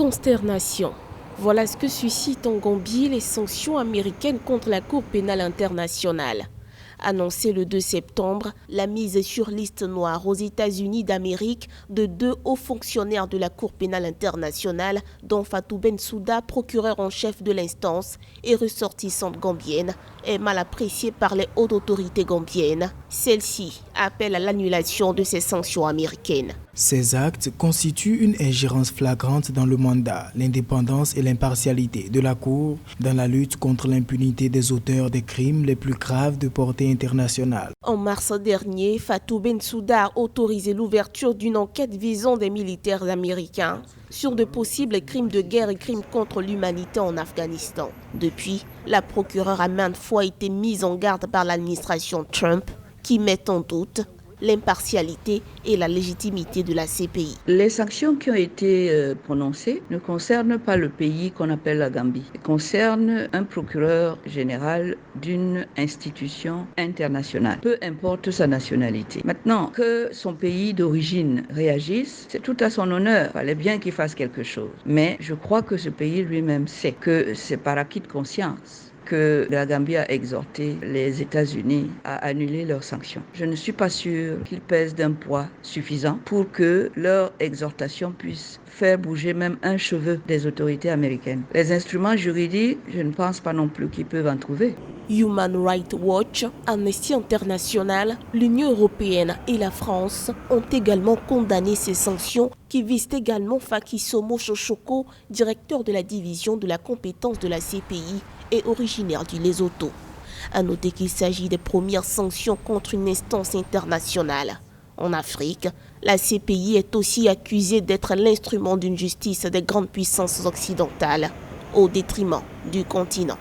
Consternation. Voilà ce que suscitent en Gambie les sanctions américaines contre la Cour pénale internationale. Annoncé le 2 septembre, la mise sur liste noire aux États-Unis d'Amérique de 2 hauts fonctionnaires de la Cour pénale internationale, dont Fatou Bensouda, procureur en chef de l'instance et ressortissante gambienne, est mal appréciée par les hautes autorités gambiennes. Celle-ci appelle à l'annulation de ces sanctions américaines. Ces actes constituent une ingérence flagrante dans le mandat, l'indépendance et l'impartialité de la Cour dans la lutte contre l'impunité des auteurs des crimes les plus graves de portée internationale. En mars dernier, Fatou Bensouda a autorisé l'ouverture d'une enquête visant des militaires américains sur de possibles crimes de guerre et crimes contre l'humanité en Afghanistan. Depuis, la procureure a maintes fois été mise en garde par l'administration Trump, qui met en doute l'impartialité et la légitimité de la CPI. Les sanctions qui ont été prononcées ne concernent pas le pays qu'on appelle la Gambie. Elles concernent un procureur général d'une institution internationale, peu importe sa nationalité. Maintenant, que son pays d'origine réagisse, c'est tout à son honneur. Il fallait bien qu'il fasse quelque chose. Mais je crois que ce pays lui-même sait que c'est par acquis de conscience que la Gambie a exhorté les États-Unis à annuler leurs sanctions. Je ne suis pas sûre qu'ils pèsent d'un poids suffisant pour que leur exhortation puisse faire bouger même un cheveu des autorités américaines. Les instruments juridiques, je ne pense pas non plus qu'ils peuvent en trouver. Human Rights Watch, Amnesty International, l'Union européenne et la France ont également condamné ces sanctions qui visent également Faki Somo Chochoko, directeur de la division de la compétence de la CPI et originaire du Lesotho. À noter qu'il s'agit des premières sanctions contre une instance internationale. En Afrique, la CPI est aussi accusée d'être l'instrument d'une justice des grandes puissances occidentales au détriment du continent.